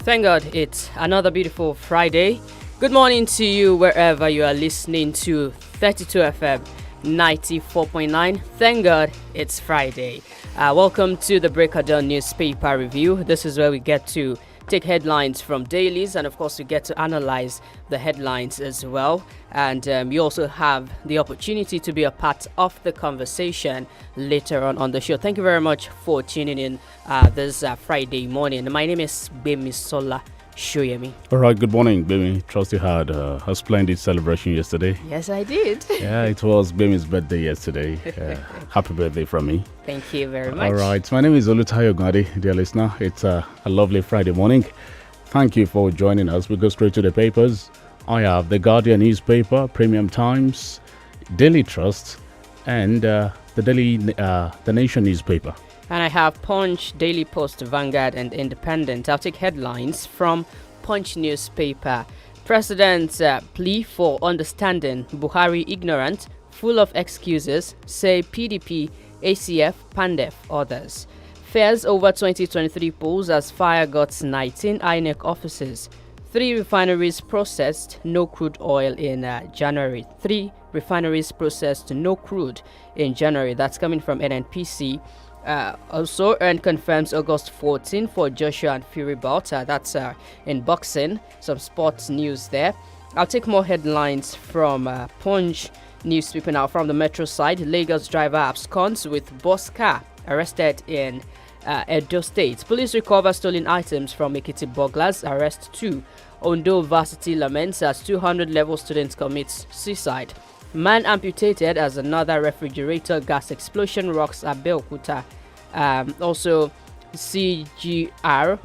Thank God it's another beautiful Friday. Good morning to you wherever you are listening to 32 FM 94.9. Thank God it's Friday. Welcome to the Break of Dawn newspaper review. This is where we get to take headlines from dailies, and of course we get to analyze the headlines as well. And you also have the opportunity to be a part of the conversation later on the show. Thank you very much for tuning in this Friday morning. My name is GBEMISOLA. SOYEMI. All right, good morning, Gbemi. Trust you had a splendid celebration yesterday. Yes, I did. Yeah, it was Gbemi's birthday yesterday. Happy birthday from me. Thank you very much. All right, my name is OLUTAYO, OGUNADE, dear listener. It's a lovely Friday morning. Thank you for joining us. We go straight to the papers. I have the Guardian newspaper, Premium Times, Daily Trust, and the Nation newspaper. And I have Punch, Daily Post, Vanguard, and Independent. I'll take headlines from Punch newspaper. President's plea for understanding. Buhari ignorant, full of excuses, say PDP, ACF, PANDEF, others. Fares over 2023 polls as fire guts 19 INEC offices. 3 refineries processed no crude oil in January. 3 refineries processed no crude in January. That's coming from NNPC. Also, Earn confirms August 14 for Joshua and Fury bout. That's in boxing. Some sports news there. I'll take more headlines from Punch newspaper now. From the Metro side, Lagos driver absconds with bus car arrested in Edo State. Police recover stolen items from Ekiti burglars. Arrest 2. Ondo Varsity laments as 200 level students commits suicide. Man amputated as another refrigerator gas explosion rocks Abeokuta. Also, GCR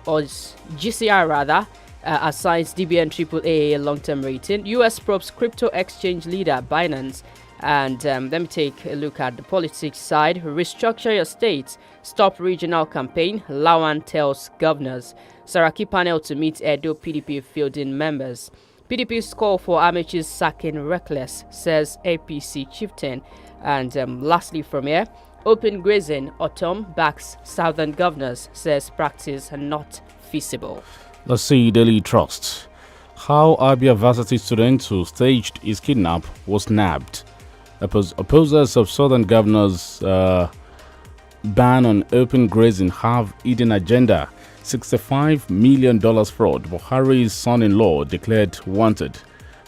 assigns DBN AAA long-term rating. US probes crypto exchange leader Binance. And let me take a look at the politics side. Restructure your states. Stop regional campaign. Lawan tells governors. Saraki panel to meet Edo PDP fielding members. PDP's call for Amaechi's sacking reckless, says APC chieftain. And lastly from here, open grazing, autumn backs southern governors, says practice not feasible. Let's see Daily Trust. How Abia Varsity student who staged his kidnap was nabbed. Opposers of southern governors' ban on open grazing have hidden agenda. $65 million fraud. Buhari's son-in-law declared wanted.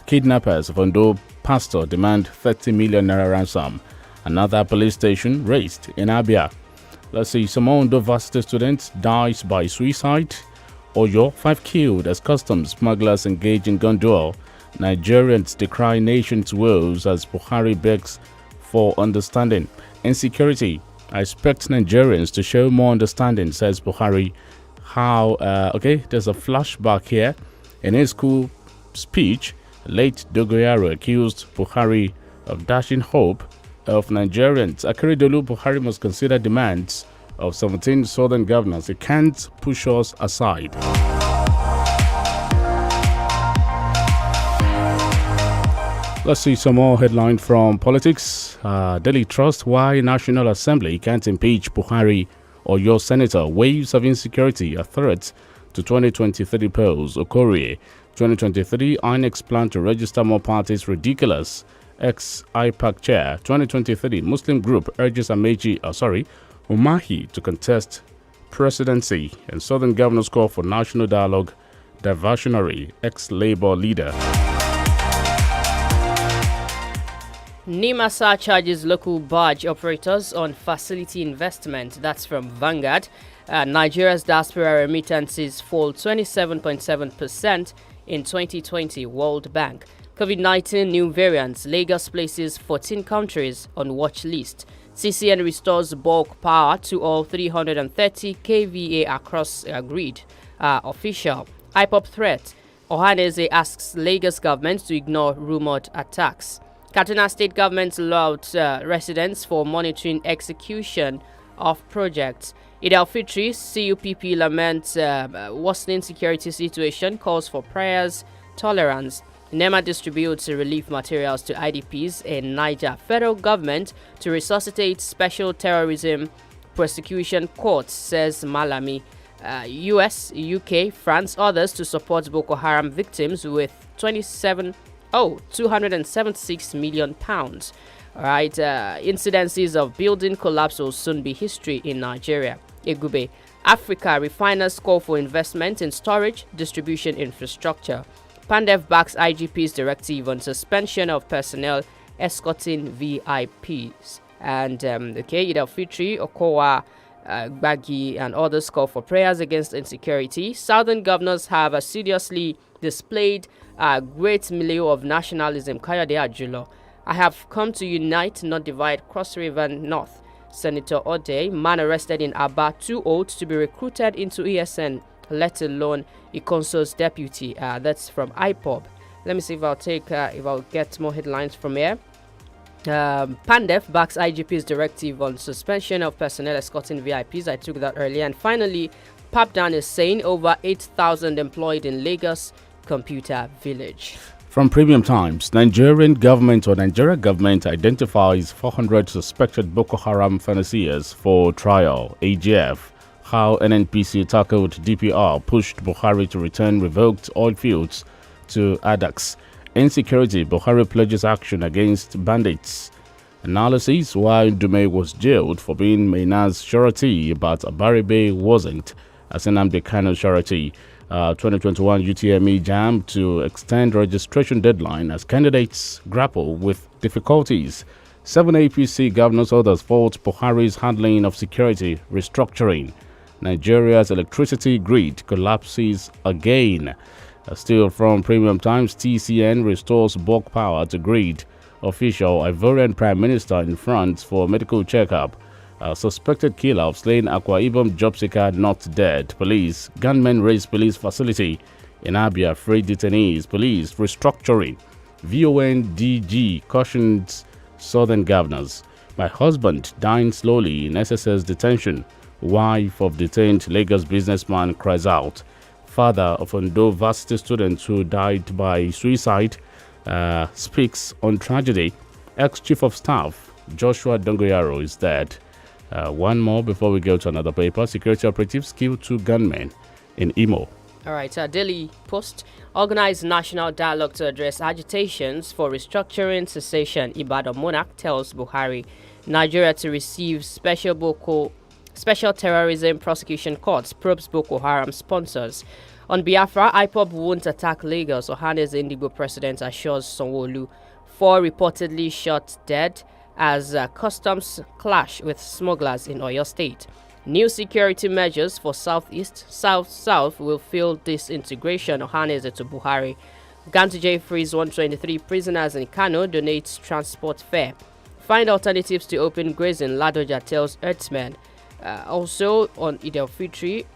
Kidnappers of Ondo pastor demand 30 million naira ransom. Another police station raised in Abia. Let's see, some Ondo Varsity students dies by suicide. Oyo, 5 killed as customs smugglers engage in gun duel. Nigerians decry nation's woes as Buhari begs for understanding. Insecurity. I expect Nigerians to show more understanding, says Buhari. There's a flashback here. In his school speech, late Dogoyaro accused Buhari of dashing hope of Nigerians. Akeredolu, Buhari must consider demands of 17 southern governors. He can't push us aside. Let's see some more headline from politics. Daily Trust, why National Assembly can't impeach Buhari or your senator. Waves of insecurity, a threat to 2023 polls. Okorie, 2023, INEC's plan to register more parties ridiculous. Ex-IPAC chair, 2023, Muslim group urges Umahi to contest presidency. And Southern governors call for national dialogue. Diversionary, ex-Labour leader. NIMASA charges local barge operators on facility investment. That's from Vanguard. Nigeria's diaspora remittances fall 27.7% in 2020, World Bank. COVID-19 new variants. Lagos places 14 countries on watch list. CCN restores bulk power to all 330 kVA across grid. Official. IPOP threat. Ohaneze asks Lagos government to ignore rumored attacks. Kaduna State government allowed residents for monitoring execution of projects. Eid al-Fitr, CUPP laments worsening security situation, calls for prayers, tolerance. NEMA distributes relief materials to IDPs in Niger. Federal government to resuscitate special terrorism prosecution courts, says Malami. US, UK, France, others to support Boko Haram victims with 276 million pounds. All right, incidences of building collapse will soon be history in Nigeria. Egube, Africa refiners call for investment in storage, distribution infrastructure. Pandev backs IGP's directive on suspension of personnel escorting VIPs. And Idel Fitri, Okowa, Gbagi, and others call for prayers against insecurity. Southern governors have assiduously displayed a great milieu of nationalism. Kayode Ajulo, I have come to unite, not divide. Cross River North. Senator Ode, man arrested in Aba, too old to be recruited into ESN, let alone Ikonso's deputy. That's from IPOB. Let me see if I'll get more headlines from here. Pandef backs IGP's directive on suspension of personnel escorting VIPs. I took that earlier. And finally, Papdan is saying over 8,000 employed in Lagos Computer Village. From Premium Times, Nigeria government identifies 400 suspected Boko Haram financiers for trial. AGF, how NNPC tackled DPR, pushed Buhari to return revoked oil fields to ADAX. Insecurity, Buhari pledges action against bandits. Analysis, why Dume was jailed for being Maina's surety, but Abaribe wasn't, as Nnamdi Kanu surety. 2021 UTME JAM to extend registration deadline as candidates grapple with difficulties. 7 APC governors others fault Buhari's handling of security restructuring. Nigeria's electricity grid collapses again. Still from Premium Times, TCN restores bulk power to grid. Official Ivorian Prime Minister in France for medical checkup. Suspected killer of slain Akwa Ibom job seeker not dead. Police. Gunmen raise police facility. In Abia, free detainees. Police restructuring. VON DG cautions southern governors. My husband dying slowly in SSS detention. Wife of detained Lagos businessman cries out. Father of Ondo varsity student who died by suicide speaks on tragedy. Ex-chief of staff Joshua Dongoyaro is dead. One more before we go to another paper. Security operatives kill 2 gunmen in Imo. All right, Daily Post organized national dialogue to address agitations for restructuring cessation. Ibadan Monarch tells Buhari Nigeria to receive special terrorism prosecution courts, probes Boko Haram sponsors. On Biafra, IPOB won't attack Lagos. Ohane's Indigo president assures Sanwo-Olu. 4 reportedly shot dead as customs clash with smugglers in Oyo State. New security measures for Southeast, South will fill disintegration. Ohaneze to Buhari. Gantuje frees 123 prisoners in Kano, donates transport fare. Find alternatives to open grazing, Ladoja tells Earthman. Also on Eid al-Fitr,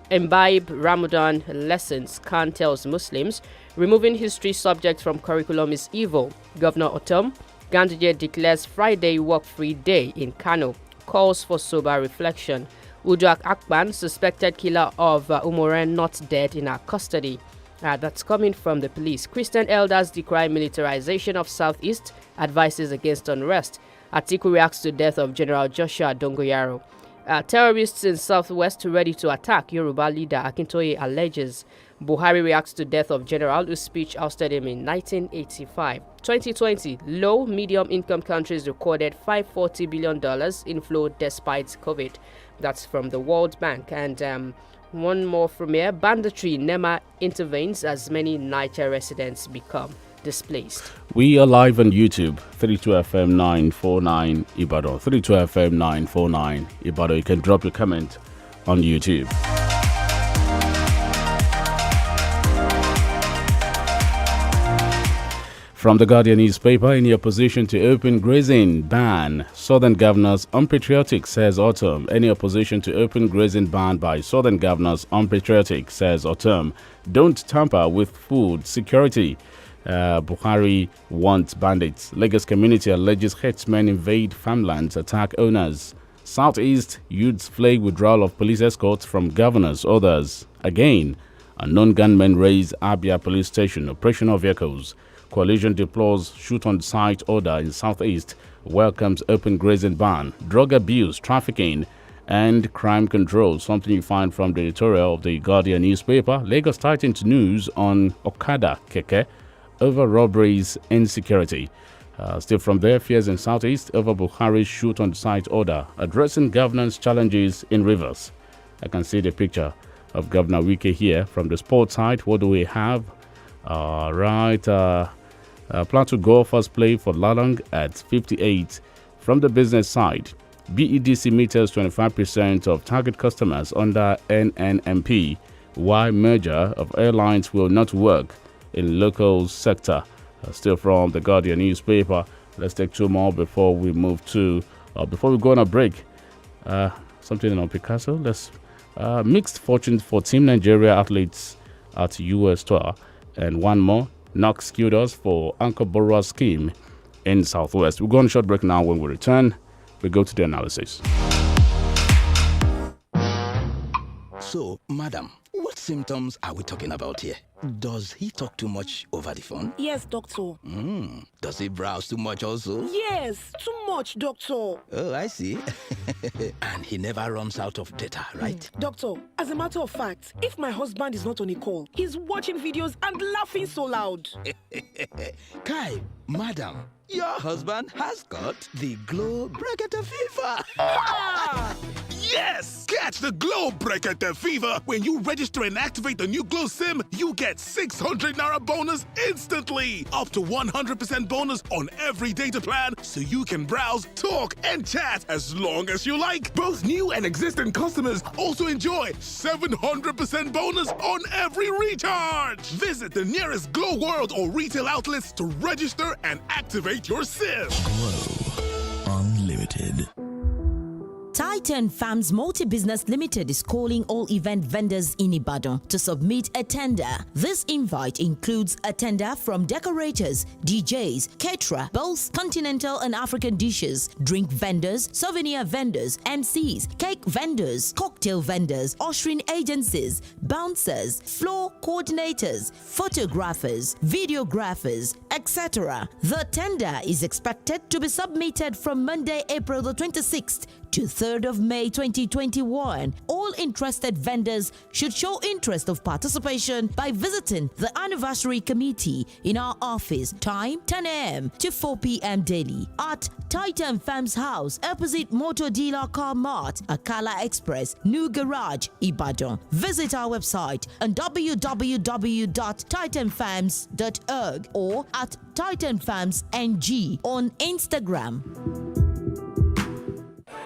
imbibe Ramadan lessons, Khan tells Muslims. Removing history subject from curriculum is evil. Governor Otom. Ganduje declares Friday work-free day in Kano. Calls for sober reflection. Uduak Akpan, suspected killer of Umoren, not dead in our custody. That's coming from the police. Christian elders decry militarization of Southeast, advises against unrest. Atiku reacts to death of General Joshua Dongoyaro. Terrorists in Southwest ready to attack. Yoruba leader Akintoye alleges. Buhari reacts to death of general whose speech ousted him in 1985. 2020, low medium income countries recorded $540 billion inflow despite COVID. That's from the World Bank. And one more from here. Banditry, NEMA intervenes as many Niger residents become displaced. We are live on YouTube, 32FM 949 Ibadan. 32FM 949 Ibadan. You can drop your comment on YouTube. From the Guardian newspaper, in opposition to open grazing ban, Southern governors unpatriotic, says Autumn. Any opposition to open grazing ban by Southern governors unpatriotic, says Autumn. Don't tamper with food security. Buhari wants bandits. Lagos community alleges herdsmen invade farmlands, attack owners. Southeast youths flag withdrawal of police escorts from governors. Others again. Unknown gunmen raise Abia police station. Operational vehicles. Coalition deplores shoot on sight order in Southeast. Welcomes open grazing ban. Drug abuse, trafficking, and crime control. Something you find from the editorial of the Guardian newspaper. Lagos tightens news on Okada Keke over robberies and security. Still from there, fears in Southeast over Buhari's shoot on site order, addressing governance challenges in Rivers. I can see the picture of Governor Wike here. From the sports side, what do we have? Plateau golfers play for Lalong at 58. From the business side, BEDC meters 25% of target customers under NNMP. Why merger of airlines will not work in local sector. Still from the Guardian newspaper. Let's take two more before we move to, before we go on a break. Something on Picasso. Let's mixed fortunes for Team Nigeria athletes at US tour, and one more. Knox Kudos for Anchor Borrower scheme in Southwest. We'll go on a short break now. When we return, we go to the analysis. So, madam, what symptoms are we talking about here? Does he talk too much over the phone? Yes, doctor. Does he browse too much also? Yes, too much, doctor. Oh, I see. And he never runs out of data, right? Doctor, as a matter of fact, if my husband is not on a call, he's watching videos and laughing so loud. Kai, madam, your husband has got the Glow Breaker fever. Yes! Catch the Glow Breaker fever. When you register and activate the new Glow SIM, you get 600 Naira bonus instantly. Up to 100% bonus on every data plan, so you can browse, talk, and chat as long as you like. Both new and existing customers also enjoy 700% bonus on every recharge. Visit the nearest Glow World or retail outlets to register and activate your SIM. Glow Unlimited. Titan Farms Multi-Business Limited is calling all event vendors in Ibadan to submit a tender. This invite includes a tender from decorators, DJs, caterer, both continental and African dishes, drink vendors, souvenir vendors, MCs, cake vendors, cocktail vendors, ushering agencies, bouncers, floor coordinators, photographers, videographers, etc. The tender is expected to be submitted from Monday, April the 26th to 3rd of May 2021. All interested vendors should show interest of participation by visiting the anniversary committee in our office. Time 10 a.m. to 4 p.m. daily at Titan Farms House, opposite Motor Dealer Car Mart, Akala Express, New Garage, Ibadan. Visit our website on www.titanfarms.org or at Titan Farms NG on Instagram.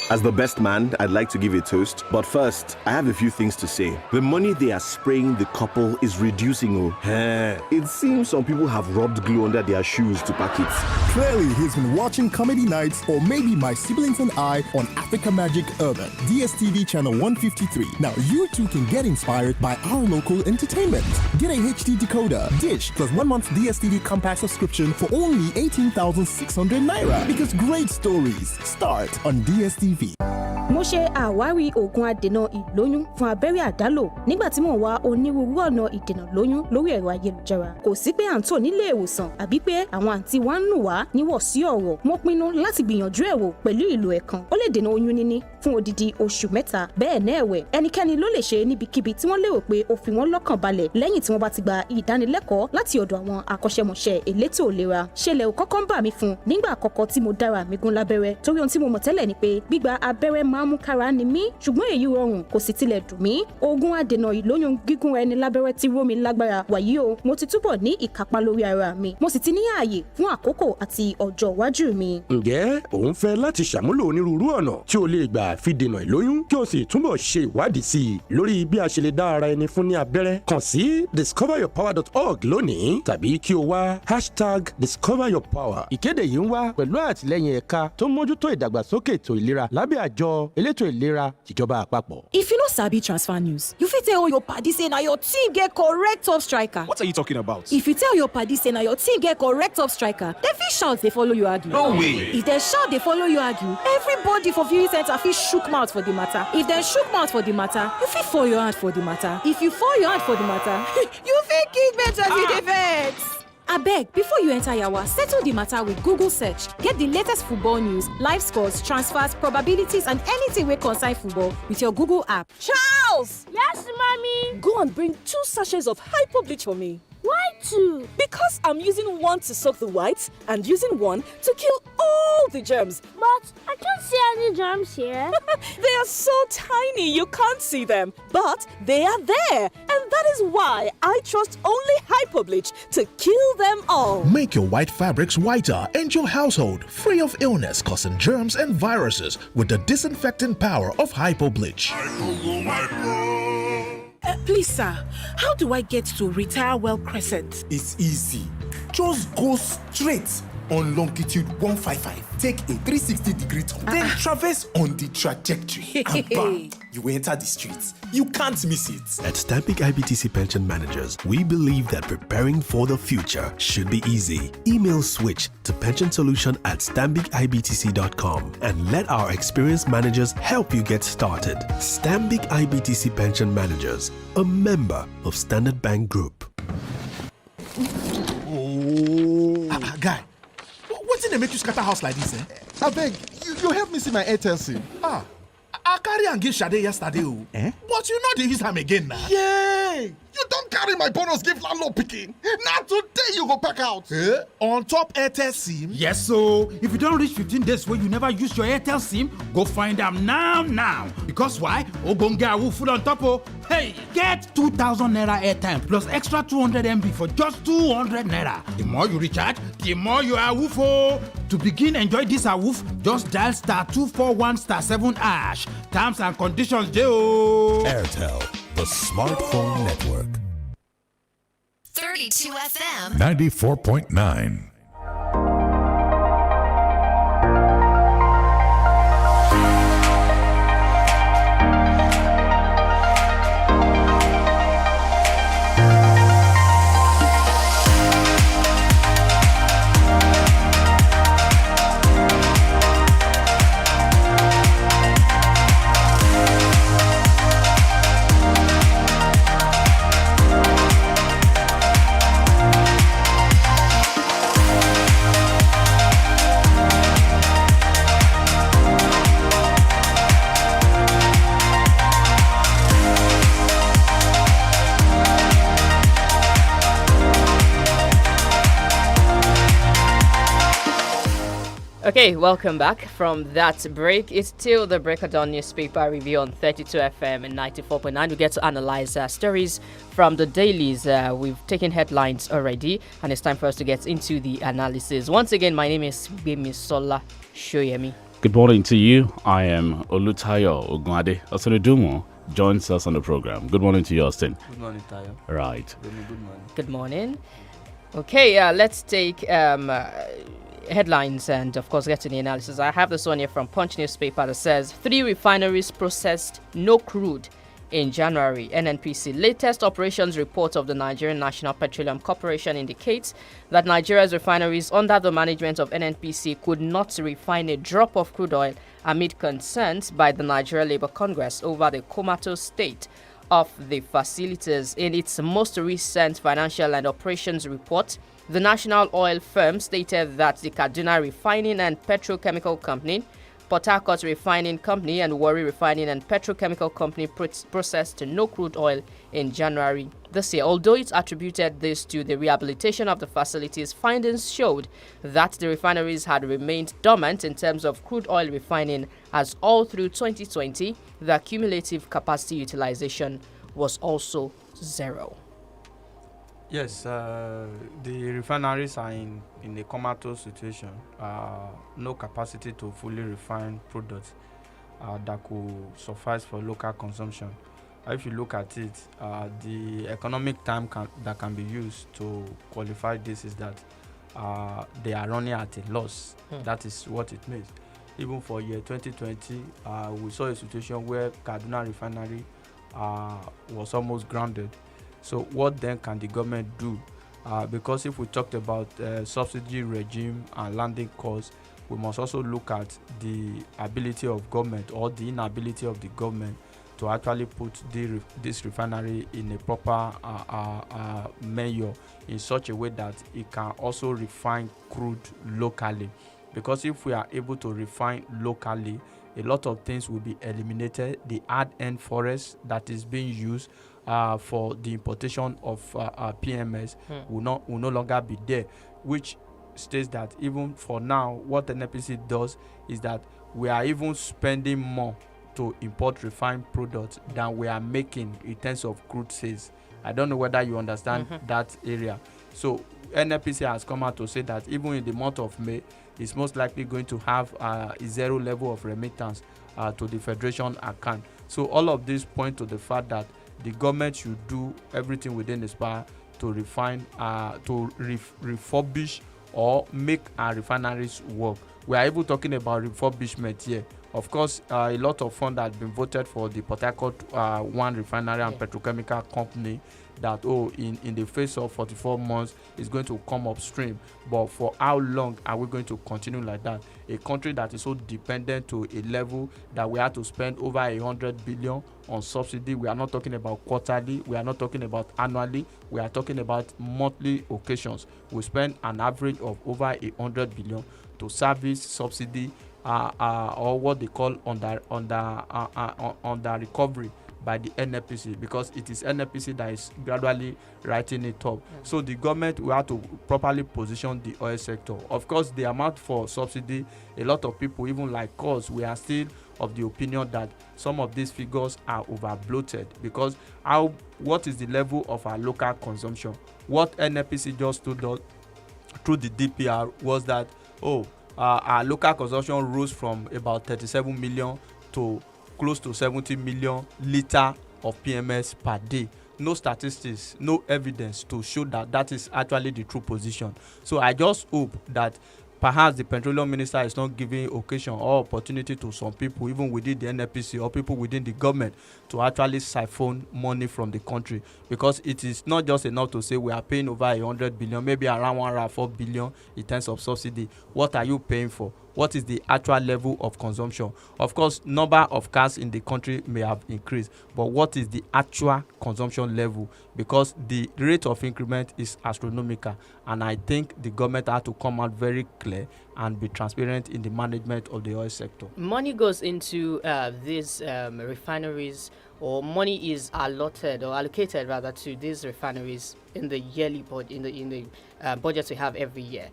As the best man, I'd like to give a toast. But first, I have a few things to say. The money they are spraying the couple is reducing. It seems some people have rubbed glue under their shoes to pack it. Clearly, he's been watching Comedy Nights or maybe My Siblings and I on Africa Magic Urban, DSTV channel 153. Now, you too can get inspired by our local entertainment. Get a HD decoder, dish, plus 1 month DSTV compact subscription for only 18,600 Naira. Because great stories start on DSTV. Mo ṣe àwárí oògùn adènà ìlóyún fún abẹ́rẹ́ àdálò nígbà tí mò ń wá onírúurú ọ̀nà ìdènà lóyún lórí ẹ̀rọ ayélujára. Kò sí pé à ń tò nílé ìwòsàn àbí pé àwọn àǹtí wa ń nù wá níwọ̀ sí ọ̀rọ̀. Mo pinnu láti gbìyànjú ẹ̀ wò pẹ̀lú ìlò ẹ̀kan. Ó lè dènà oyún níní fún odidi oṣù 3. Bẹ́ẹ̀ náà ẹ̀wẹ̀, ẹnikẹ́ni ló lè ṣe níbikíbi tí wọ́n lérò pé ó fi wọ́n lọ́kàn balẹ̀ lẹ́yìn tí wọ́n bá ti gba ìdánilẹ́kọ̀ọ́ láti ọ̀dọ̀ àwọn akọ́ṣẹ́mọṣẹ́ elétò ìlera. Ṣẹlẹ̀ ò kọ́kọ́ ń bà mí fún nígbà àkọ́kọ́ tí mo dára mi gún lábẹ́rẹ́ torí ohun tí mo mọ̀ tẹ́lẹ̀ ni pé gbígba abẹ́rẹ́ máa ń mú kára ni mí, ṣùgbọ́n èyí rọrùn kò sì tilẹ̀ dùn mí. Oògùn adènà ìlóyún gígún ẹni lábẹ́rẹ́ ti ró mi lágbára. Wàyí o, mo ti túbọ̀ ní ìkápá lórí ara mi. Mo sì ti ní ààyè fún àkókò àti ọjọ́ iwájú mi. Ǹjẹ́ òun fẹ́ láti ṣàmúlò onírúurú ọ̀nà tí o lè gbà fi dènà ìlóyún kí o sì túbọ̀ ṣe ìwádìí sí i lórí bí a ṣe lè dá ara ẹni fún ní abẹ́rẹ́? Kàn sí discoveryourpower.org lónìí tàbí kí o wá #discoveryourpower. Ìkéde yìí ń wá pẹ̀lú àtìlẹ́yìn ẹ̀ka tó mójútó ìdàgbàsókè ètò ìlera lábẹ́ àjọ elétò ìlera tìjọba àpapọ̀. If you no sabi transfer news, you fit tell all your padi say na your team get correct top striker. What are you talking about? If you tell your padi say na your team get correct top striker, dem fit shout dey follow you argue. No way. If dem shout dey follow you argue, everybody for viewing center fit shook mouth for the matter. If dem shook mouth for the matter, you fit fall your hand for the matter. If you fall your hand for the matter, you fit kick bet as you dey vex. Abeg, before you enter yawa, settle the matter with Google search. Get the latest football news, live scores, transfers, probabilities, and anything wey concern football with your Google app. Charles! Yes, mommy? Go and bring 2 sachets of hypo bleach for me. Why 2? Because I'm using one to soak the whites and using one to kill all the germs. But I can't see any germs here. They are so tiny you can't see them. But they are there. And that is why I trust only hypo bleach to kill them all. Make your white fabrics whiter and your household free of illness causing germs and viruses with the disinfecting power of hypo bleach. Please, sir, how do I get to Retire Well Crescent? It's easy. Just go straight on longitude 155. Take a 360-degree turn, then traverse on the trajectory. And bam, you enter the streets. You can't miss it. At Stambic IBTC Pension Managers, we believe that preparing for the future should be easy. Email switch to pensionsolution@stambicibtc.com and let our experienced managers help you get started. Stambic IBTC Pension Managers, a member of Standard Bank Group. Guy, what's in the make you scatter house like this, eh? I beg, you help me see my Airtel SIM. I carry and give Sade yesterday, but you know they use am again now. Yay! You don't carry my bonus give landlord picking. Now today you go pack out. On top Airtel SIM? Yes, so if you don't reach 15 days where you never use your Airtel SIM, go find them now. Because why? Ogonga will full on top of. Hey, get 2,000 naira airtime plus extra 200 MB for just 200 naira. The more you recharge, the more you are woofo. To begin enjoy this awoof, just dial *241*7#. Terms and conditions, Joe. Airtel, the smartphone network. 32 FM 94.9. Okay, welcome back from that break. It's still the Break of Dawn newspaper review on 32 FM and 94.9. We get to analyze stories from the dailies. We've taken headlines already, and it's time for us to get into the analysis. Once again, my name is GBEMISOLA. SOYEMI. Good morning to you. I am OLUTAYO. OGUNADE Osonidumo joins us on the program. Good morning to you, Austin. Good morning, Tayo. Right. Good morning. Good morning. Okay, let's take headlines and, of course, get to the analysis. I have this one here from Punch newspaper that says 3 refineries processed no crude in January. NNPC latest operations report of the Nigerian National Petroleum Corporation indicates that Nigeria's refineries under the management of NNPC could not refine a drop of crude oil amid concerns by the Nigeria Labour Congress over the comatose state of the facilities. In its most recent financial and operations report, the national oil firm stated that the Kaduna Refining and Petrochemical Company, Port Harcourt Refining Company, and Warri Refining and Petrochemical Company processed no crude oil in January this year. Although it attributed this to the rehabilitation of the facilities, findings showed that the refineries had remained dormant in terms of crude oil refining, as all through 2020, the cumulative capacity utilization was also 0. Yes, the refineries are in a comatose situation. No capacity to fully refine products that could suffice for local consumption. If you look at it, the economic time that can be used to qualify this is that they are running at a loss. That is what it means. Even for year 2020, we saw a situation where Kaduna Refinery was almost grounded. So what then can the government do? Because if we talked about subsidy regime and landing costs, we must also look at the ability of government or the inability of the government to actually put this refinery in a proper measure in such a way that it can also refine crude locally. Because if we are able to refine locally, a lot of things will be eliminated. The hard-earned forest that is being used for the importation of PMS will no longer be there, which states that even for now, what NNPC does is that we are even spending more to import refined products than we are making in terms of crude sales. I don't know whether you understand that area. So NNPC has come out to say that even in the month of May, it's most likely going to have a zero level of remittance to the Federation account. So all of this point to the fact that the government should do everything within its power to refine, refurbish or make our refineries work. We are even talking about refurbishment here. Of course, a lot of funds have been voted for the Port Harcourt 1 refinery and petrochemical company that, in the face of 44 months, is going to come upstream. But for how long are we going to continue like that? A country that is so dependent to a level that we have to spend over 100 billion on subsidy. We are not talking about quarterly. We are not talking about annually. We are talking about monthly occasions. We spend an average of over 100 billion to service subsidy or what they call under recovery by the NNPC, because it is NNPC that is gradually writing it up. So the government will have to properly position the oil sector. Of course, the amount for subsidy, a lot of people, even like us, we are still of the opinion that some of these figures are over bloated, because what is the level of our local consumption? What NNPC just told us through the DPR was that our local consumption rose from about 37 million to close to 70 million litre of PMS per day. No statistics, no evidence to show that that is actually the true position. So I just hope that perhaps the petroleum minister is not giving occasion or opportunity to some people, even within the NNPC or people within the government, to actually siphon money from the country, because it is not just enough to say we are paying over 100 billion, maybe around 104 billion in terms of subsidy. What are you paying for? What is the actual level of consumption? Of course, number of cars in the country may have increased, but what is the actual consumption level? Because the rate of increment is astronomical, and I think the government has to come out very clear and be transparent in the management of the oil sector. Money goes into these refineries, or money is allotted or allocated rather to these refineries in the yearly budget, in the budget we have every year.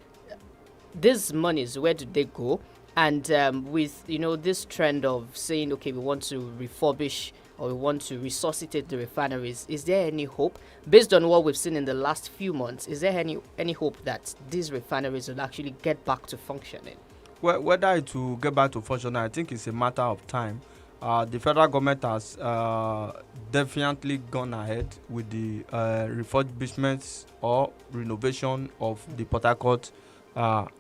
These monies, where do they go? And with this trend of saying, okay, we want to refurbish or we want to resuscitate the refineries, is there any hope, based on what we've seen in the last few months, is there any hope that these refineries will actually get back to functioning? Well, whether it will get back to functioning, I think it's a matter of time. The federal government has definitely gone ahead with the refurbishments or renovation of the Port Harcourt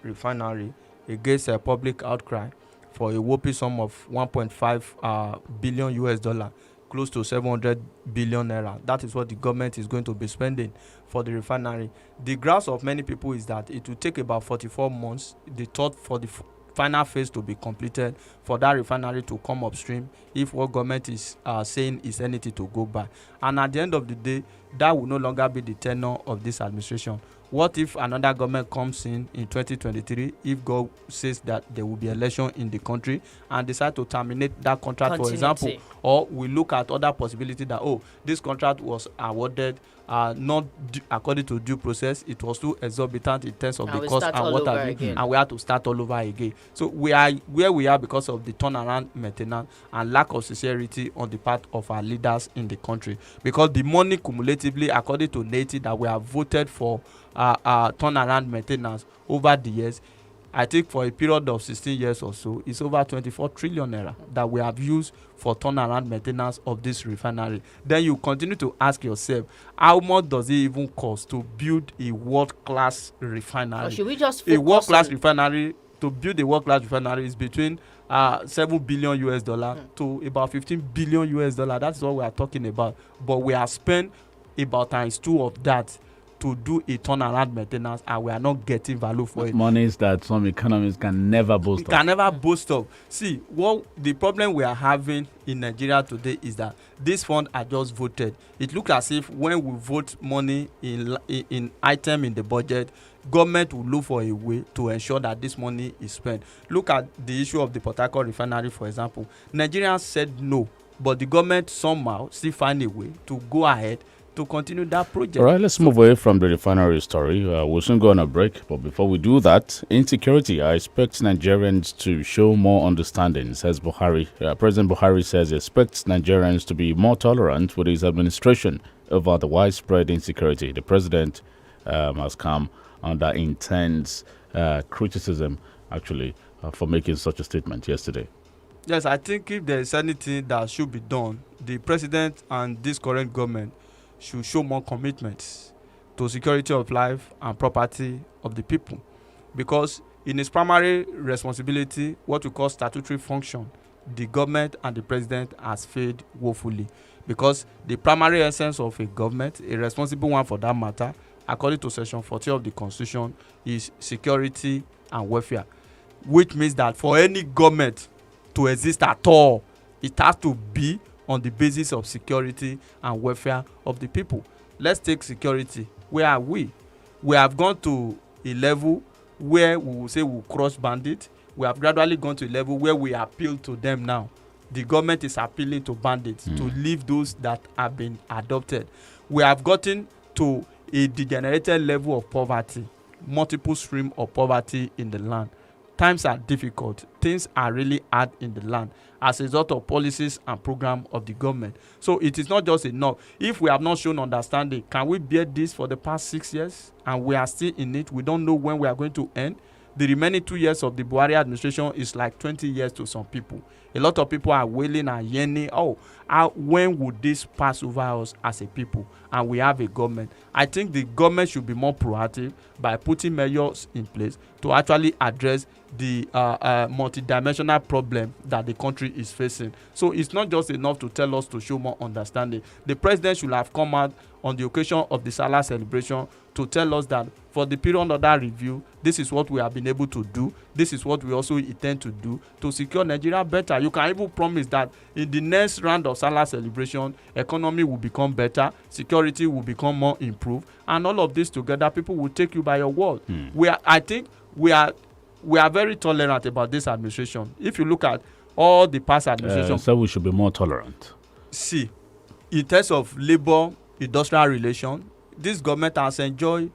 refinery against a public outcry for a whopping sum of 1.5 billion US dollar, close to 700 billion naira. That is what the government is going to be spending for the refinery. The grasp of many people is that it will take about 44 months, the thought for the final phase to be completed, for that refinery to come upstream, if what government is saying is anything to go by. And at the end of the day, that will no longer be the tenure of this administration. What if another government comes in 2023, if God says that there will be election in the country, and decide to terminate that contract, for example, or we look at other possibility that, this contract was awarded not according to due process, it was too exorbitant in terms of the cost and what have you, and we have to start all over again. So we are where we are because of the turnaround maintenance and lack of sincerity on the part of our leaders in the country, because the money cumulatively, according to NATI, that we have voted for turnaround maintenance over the years, I think for a period of 16 years or so, it's over 24 trillion naira that we have used for turnaround maintenance of this refinery. Then you continue to ask yourself, how much does it even cost to build a world-class refinery? Or should we just a world-class refinery, to build a world-class refinery is between 7 billion US dollar to about 15 billion US dollar. That's what we are talking about. But we have spent about times 2 of that to do a turnaround maintenance, and we are not getting value for it. Monies that some economists can never boast of. Can never boast of. See, what the problem we are having in Nigeria today is that this fund are just voted. It looks as if when we vote money in item in the budget, government will look for a way to ensure that this money is spent. Look at the issue of the Port Harcourt refinery, for example. Nigerians said no, but the government somehow still find a way to go ahead to continue that project. All right, let's move away from the refinery story. We'll soon go on a break, but before we do that, insecurity. I expect Nigerians to show more understanding, says Buhari. President Buhari says he expects Nigerians to be more tolerant with his administration over the widespread insecurity. The president has come under intense criticism, actually, for making such a statement yesterday. Yes, I think if there is anything that should be done, the president and this current government should show more commitment to security of life and property of the people, because in its primary responsibility, what we call statutory function, the government and the president has failed woefully, because the primary essence of a government, a responsible one for that matter, according to section 40 of the constitution, is security and welfare, which means that for any government to exist at all, it has to be on the basis of security and welfare of the people. Let's take security. Where are we? We have gone to a level where we will say we'll crush bandits. We have gradually gone to a level where we appeal to them now. The government is appealing to bandits to leave those that have been adopted. We have gotten to a degenerated level of poverty, multiple stream of poverty in the land. Times are difficult. Things are really hard in the land as a result of policies and program of the government. So it is not just enough. If we have not shown understanding, can we bear this for the past 6 years and we are still in it? We don't know when we are going to end. The remaining 2 years of the Buhari administration is like 20 years to some people. A lot of people are wailing and yearning, when would this pass over us as a people? And we have a government. I think the government should be more proactive by putting measures in place to actually address the multidimensional problem that the country is facing. So it's not just enough to tell us to show more understanding. The president should have come out on the occasion of the Salah celebration to tell us that for the period under that review, this is what we have been able to do. This is what we also intend to do to secure Nigeria better. You can even promise that in the next round of Salah celebration, economy will become better, security will become more improved, and all of this together, people will take you by your word. I think we are very tolerant about this administration. If you look at all the past administrations, so we should be more tolerant. See, in terms of labor industrial relation, this government has enjoyed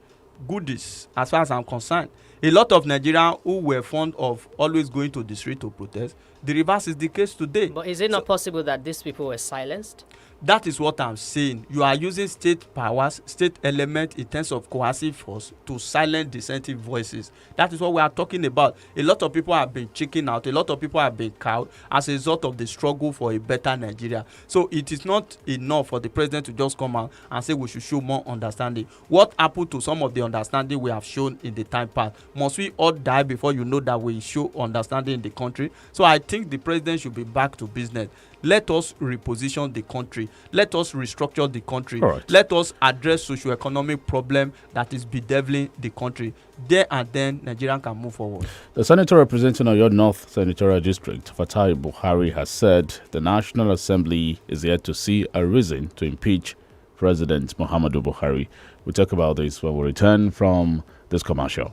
goodies as far as I'm concerned. A lot of Nigerians who were fond of always going to the street to protest, the reverse is the case today. But is it not possible that these people were silenced? That is what I'm saying. You are using state powers, state element in terms of coercive force to silence dissenting voices. That is what we are talking about. A lot of people have been checking out. A lot of people have been cowed as a result of the struggle for a better Nigeria. So it is not enough for the president to just come out and say we should show more understanding. What happened to some of the understanding we have shown in the time past? Must we all die before you know that we show understanding in the country? So I think the president should be back to business. Let us reposition the country. Let us restructure the country. Right. Let us address socio-economic problem that is bedeviling the country. There and then, Nigeria can move forward. The senator representing Oyo North Senatorial District, Fatai Buhari, has said the National Assembly is yet to see a reason to impeach President Muhammadu Buhari. We'll talk about this when we return from this commercial.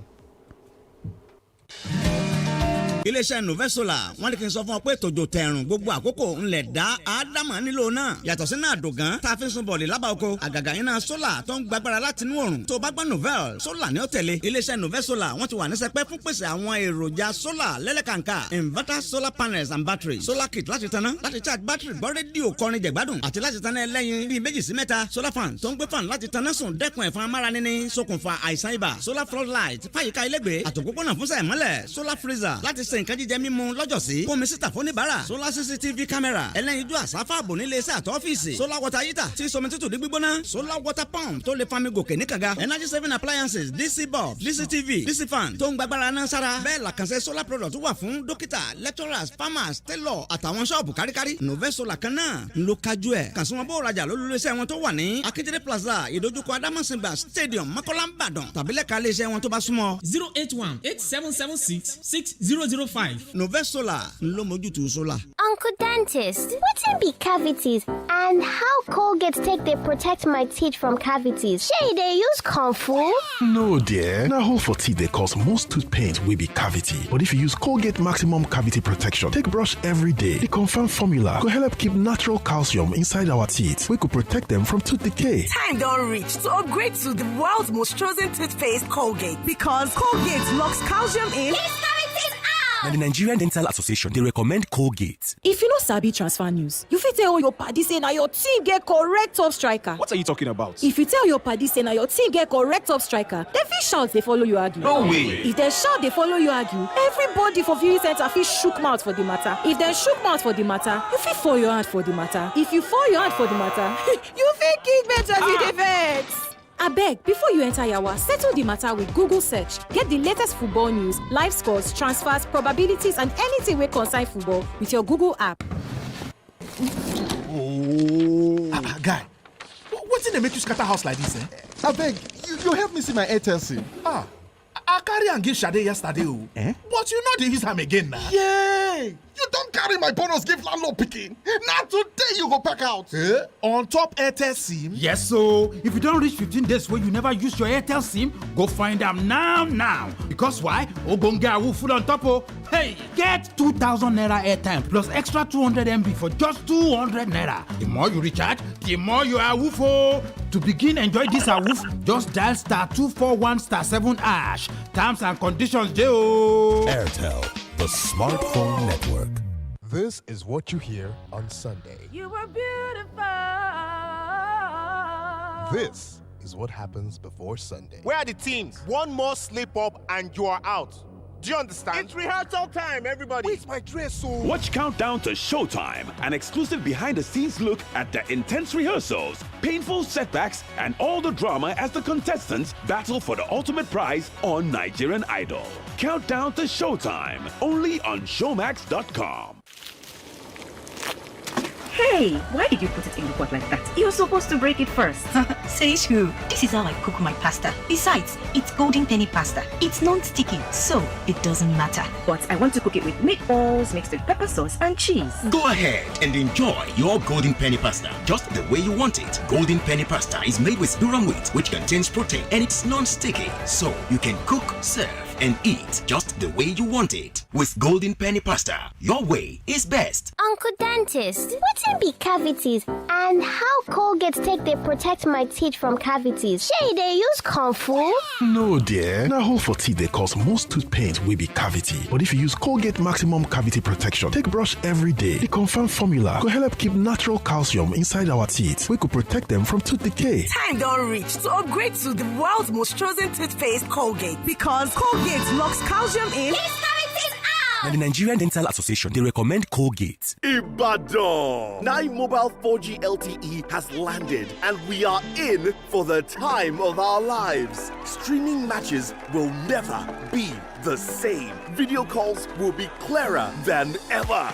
iléeṣẹ́ Novesola wọ́n ní kí n sọ fún ọ pé tòjò tẹ̀rùn gbogbo àkókò ńlẹ̀ dá ádámà nílò náà yàtọ̀ sí náà dògán tá a fi ń sun bọ̀ọ̀lì lábà oko àgàgà iná sólà tó ń gbàgbára láti inú òrùn tó bá gbọ́ Novel sólà ní ó tẹ̀lé iléeṣẹ́ Novesola wọ́n ti wà ní sẹpẹ́ fún pèsè àwọn èròjà sólà lẹ́lẹ́kàǹkà inverter solar panels and batteries solar kit láti tanná láti charge battery gbọ́ rédíò kọrin jẹ̀gbádùn àti láti tanná ẹlẹ́yin bíi 2 sí 3 solar fan tó ń gbé fan láti tanná sùn dẹ́kun ẹ̀fọn amáranini ṣokùnfà àìsàn ibà solar floodlight fàyíká ilégbèé àtòpópónà fún sẹ́ẹ̀mọ́lẹ̀ solar freezer láti ṣe nǹkan jíjẹ mímu lọ́jọ́sí kó mi síta fún oníbàárà solar CCTV camera ẹlẹ́yinjú àsáfàbò nílé iṣẹ́ àti ọ́fíìsì solar water heater tí somi tútù ní gbígbóná solar water pump tó lè fami gòkè ní kànga energy saving appliances DC bulb DC TV DC fan tó ń gbàgbára náà sára bẹ́ẹ̀ làkànṣe solar product wà fún dókítà lecturers farmers tailor àtàwọn ṣọ́ọ̀bù káríkárí Novesola kan náà ń lo kájú ẹ̀ kàn sí wọn bó rajà lólùléeṣẹ́ wọn tó wà ní Akíndélé plaza ìdójúkọ Adamasingba stadium Mọ́kọ́lá Ìbàdàn tàbí lẹ́ka iléeṣẹ́ wọn tó bá súnmọ́ 081-8776-6005. Novesola ló mójútó solar. Uncle Dentist, wetin be cavities and how Colgate take dey protect my teeth from cavities? Shey dey use comfort? No dear, na hole for teeth dey cause most tooth pain wey be cavity. But if you use Colgate Maximum Cavity Protection take brush every day, the confirmed formula go help keep natural calcium inside our teeth wey go protect them from tooth decay. Time don reach to upgrade to the world's most chosen toothpaste, Colgate, because Colgate locks calcium in. Now, the Nigerian Dental Association, they recommend Colgate. If you know sabi transfer news, you fit tell all your padi say na your team get correct top striker. What are you talking about? If you tell your padi say na your team get correct top striker, dem fit shout they follow you argue. No way. If dem shout they follow you argue, everybody for viewing center fit shook mouth for the matter. If dem shook mouth for the matter, you fit fall your hand for the matter. If you fall your hand for the matter, you fit kick bench as you dey vex. Abeg, before you enter yawa, settle the matter with Google search. Get the latest football news, live scores, transfers, probabilities, and anything wey concern football with your Google app. Guy, wetin dey make you scatter house like this? Abeg, you help me see my Airtel SIM. I carry am give Shade yesterday o. But you no dey use am again na. Yay! You don carry my bonus give landlord pikin. Na today you go pack out. On top Airtel SIM? Yes, so if you don't reach 15 days where you never use your Airtel SIM, go find them now. Because why? Ogonga full on top of. Hey, get 2,000 naira airtime plus extra 200 MB for just 200 naira. The more you recharge, the more you are woofo. To begin enjoy this awoof, just dial *241*7#. Terms and conditions, J.O. Airtel, the smartphone network. This is what you hear on Sunday. You were beautiful. This is what happens before Sunday. Where are the teams? One more slip up and you are out. Do you understand? It's rehearsal time, everybody. Where's my dress, so? Watch Countdown to Showtime, an exclusive behind-the-scenes look at the intense rehearsals, painful setbacks, and all the drama as the contestants battle for the ultimate prize on Nigerian Idol. Countdown to Showtime, only on Showmax.com. Hey, why did you put it in the pot like that? You're supposed to break it first. Says who? This is how I cook my pasta. Besides, it's golden penny pasta. It's non-sticky, so it doesn't matter. But I want to cook it with meatballs mixed with pepper sauce and cheese. Go ahead and enjoy your golden penny pasta just the way you want it. Golden penny pasta is made with durum wheat, which contains protein, and it's non-sticky, so you can cook, serve, and eat just the way you want it. With golden penny pasta, your way is best. Uncle Dentist, wetin be cavities and how Colgate take dey protect my teeth from cavities? Shey dey use comfort? No dear, na hole for teeth dey cause most tooth pain wey be cavity. But if you use Colgate Maximum Cavity Protection take brush every day, the confirmed formula go help keep natural calcium inside our teeth wey go protect them from tooth decay. Time don reach to upgrade to the world's most chosen toothpaste, Colgate, because Colgate locks calcium in. Now, the Nigerian Dental Association, they recommend Colgate. Ibadan! 9 Mobile 4G LTE has landed and we are in for the time of our lives. Streaming matches will never be the same. Video calls will be clearer than ever.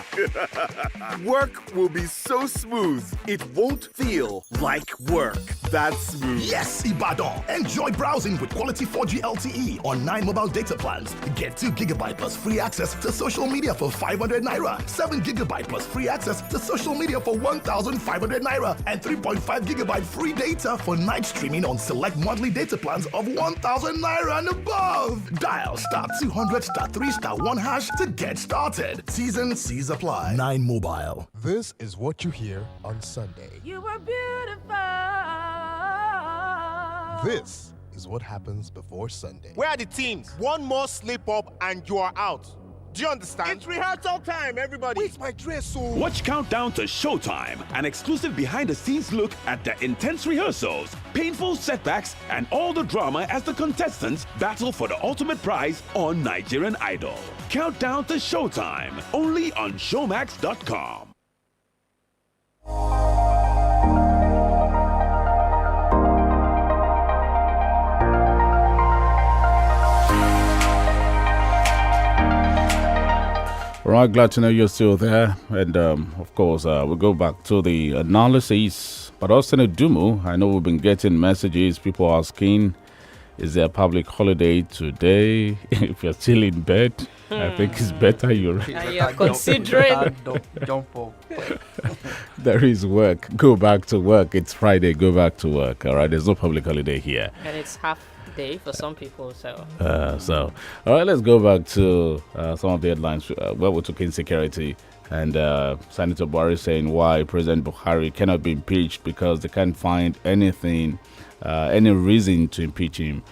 Work will be so smooth, it won't feel like work. That's smooth. Yes, Ibadan. Enjoy browsing with quality 4G LTE on 9 mobile data plans. Get 2 GB plus free access to social media for 500 naira, 7 GB plus free access to social media for 1,500 naira, and 3.5 GB free data for night streaming on select monthly data plans of 1,000 naira and above. Dial *200*3*1# to get started. T's apply. 9 Mobile. This is what you hear on Sunday. You were beautiful. This is what happens before Sunday. Where are the teams? One more slip up and you are out. Do you understand? It's rehearsal time, everybody. Where's my dress, so? Watch Countdown to Showtime, an exclusive behind-the-scenes look at the intense rehearsals, painful setbacks, and all the drama as the contestants battle for the ultimate prize on Nigerian Idol. Countdown to Showtime, only on Showmax.com. Right, glad to know you're still there. And of course, we'll go back to the analysis. But also, Dumu, I know we've been getting messages, people asking, is there a public holiday today? If you're still in bed, I think it's better you're considering. Jump up. There is work. Go back to work. It's Friday. Go back to work. All right, there's no public holiday here. And it's half day for some people, so all right, let's go back to some of the headlines where we took insecurity and Senator Buhari saying why President Buhari cannot be impeached because they can't find anything, any reason to impeach him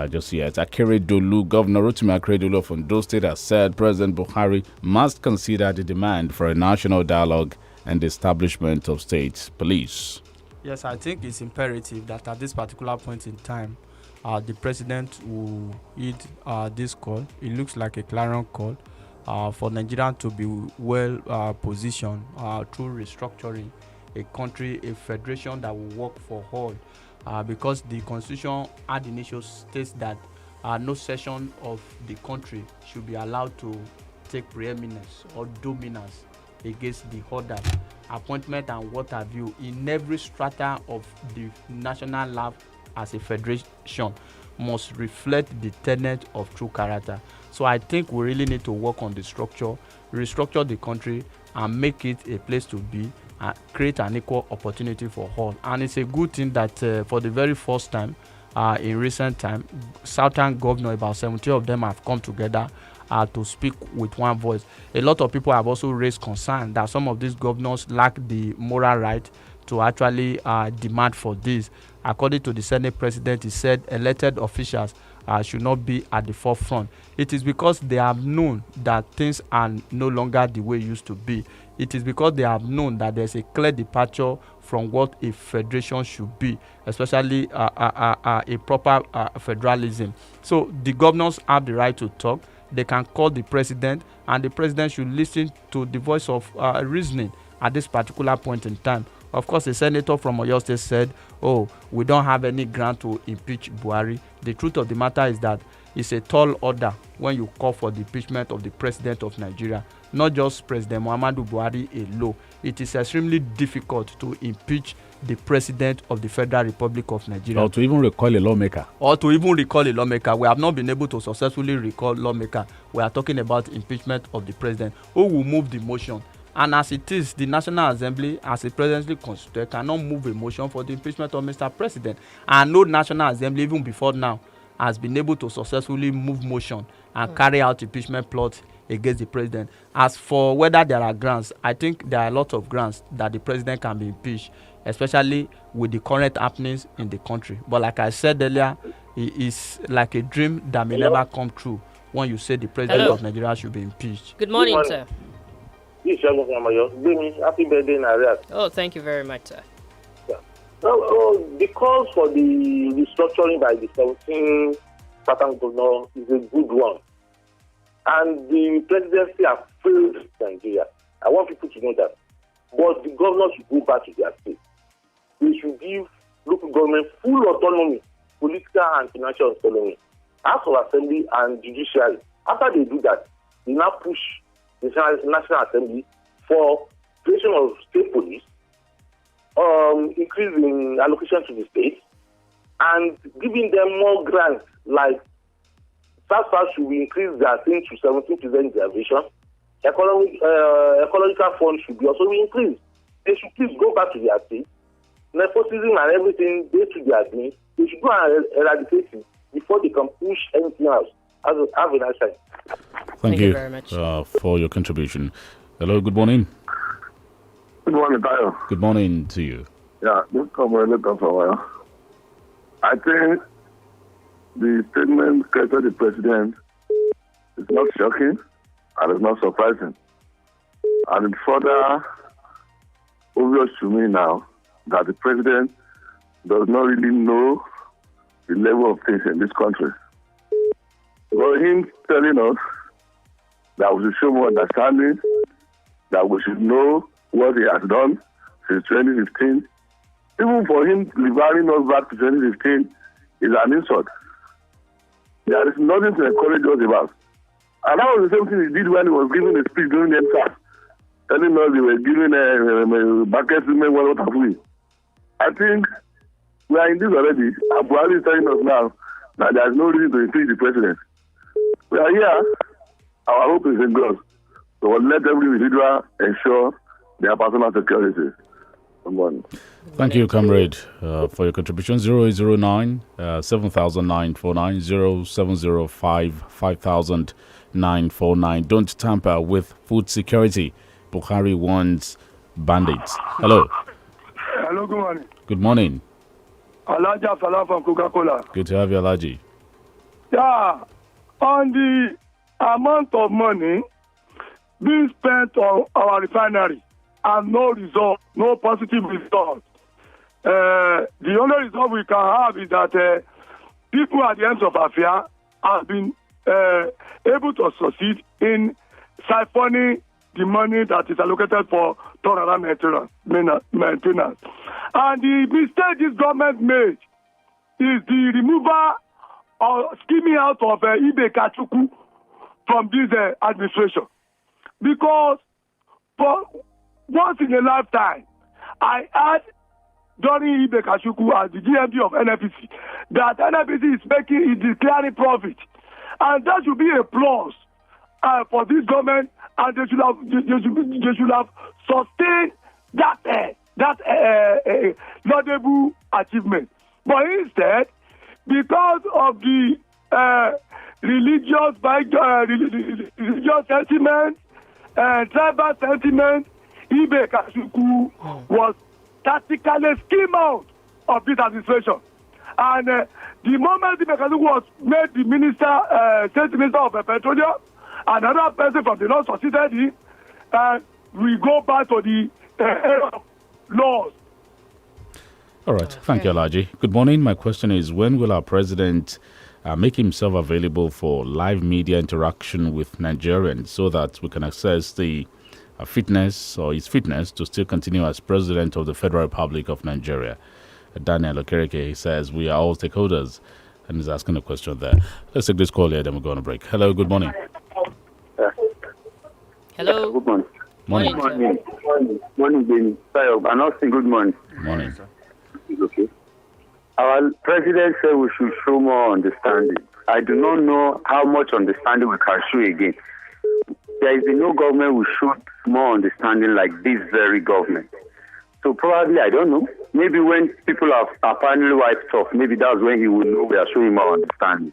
just yet. Akeredolu, Governor Rotimi Akeredolu of Ondo State has said President Buhari must consider the demand for a national dialogue and the establishment of state police. Yes, I think it's imperative that at this particular point in time, the president will heed this call. It looks like a clarion call for Nigeria to be well positioned through restructuring a country, a federation that will work for all. Because the constitution ad initio states that no section of the country should be allowed to take preeminence or dominance against the other. Appointment and what have you in every strata of the national life as a federation must reflect the tenet of true character. So I think we really need to work on the structure, restructure the country, and make it a place to be, and create an equal opportunity for all. And it's a good thing that for the very first time in recent time, Southern governors, about 70 of them have come together to speak with one voice. A lot of people have also raised concern that some of these governors lack the moral right to actually demand for this. According to the Senate President, he said elected officials should not be at the forefront. It is because they have known that things are no longer the way it used to be. It is because they have known that there's a clear departure from what a federation should be, especially a proper federalism. So the governors have the right to talk. They can call the president, and the president should listen to the voice of reasoning at this particular point in time. Of course, a senator from Oyo State said, oh, we don't have any ground to impeach Buhari. The truth of the matter is that it's a tall order when you call for the impeachment of the president of Nigeria, not just President Muhammadu Buhari alone. It is extremely difficult to impeach the president of the Federal Republic of Nigeria. Or to even recall a lawmaker. We have not been able to successfully recall lawmaker. We are talking about impeachment of the president. Who will move the motion? And as it is, the National Assembly, as a presently constituted, cannot move a motion for the impeachment of Mr. President. And no National Assembly, even before now, has been able to successfully move motion and carry out impeachment plot against the president. As for whether there are grounds, I think there are a lot of grounds that the president can be impeached, especially with the current happenings in the country. But like I said earlier, it is like a dream that may never come true when you say the president of Nigeria should be impeached. Good morning, sir. Happy birthday in arrears. Oh, thank you very much, sir. Yeah. The calls for the restructuring by the 17 Southern governor is a good one. And the presidency has failed Nigeria. I want people to know that. But the governors should go back to their state. They should give local government full autonomy, political and financial autonomy, House of Assembly and judiciary. After they do that, they now push the National Assembly for creation of state police, increase in allocation to the states, and giving them more grants, like South should increase their thing to 17% derivation. Ecological funds should be also increased. They should please go back to their state. Nepotism and everything they should be doing, they should go and eradicate it before they can push anything else. Have a nice time. Thank you very much for your contribution. Hello, good morning. Good morning, Tayo. Good morning to you. Yeah, this conversation for a while. I think the statement created the president is not shocking. and it's not surprising. And it's further obvious to me now that the president does not really know the level of things in this country. For him telling us that we should show more understanding, that we should know what he has done since 2015, even for him referring us back to 2015 is an insult. There is nothing to encourage us about. And that was the same thing he did when he was giving a speech during the MSAS, telling us they were giving a bucket women what have we. I think we are in this already. And Buhari is telling us now that there is no reason to impeach the president. We are here. Our hope is in God. So we'll let every individual ensure their personal security. Good morning. Thank you, comrade, for your contribution. 0809 7949 0705 5949. Don't tamper with food security. Buhari warns bandits. Hello. Hello, good morning. Good morning. Alaja Salah from Coca-Cola. Good to have you, Alaji. Yeah, on the amount of money being spent on our refinery and no result, no positive result. The only result we can have is that people at the end of affair have been able to succeed in siphoning the money that is allocated for turnaround maintenance. And the mistake this government made is the removal or skimming out of Ibe Kachuku from this administration. Because for once in a lifetime, I had during Ibe Kachuku as the GMD of NFPC that NFPC is declaring profit. And that should be a plus for this government, and they should have sustained that laudable achievement. But instead, because of the religious sentiment, tribal sentiment, Ibe Kachuku was tactically skimmed out of this administration. And the moment Ibe Kachuku was made the state minister of petroleum, another person from the North succeeded him, we go back to the era of laws. All right. Thank you, Alaji. Good morning. My question is, when will our president make himself available for live media interaction with Nigerians so that we can assess the fitness or his fitness to still continue as president of the Federal Republic of Nigeria? Daniel Okereke says we are all stakeholders and is asking a question there. Let's take this call here, then we'll go on a break. Hello, good morning. Hello. Good morning. Morning. Morning, Benny. Sorry, I'm not saying good morning. Morning. Okay. Our president said we should show more understanding. I do not know how much understanding we can show again. There is no government will show more understanding like this very government. So probably, I don't know, maybe when people are finally wiped off, maybe that's when he will know we are showing more understanding.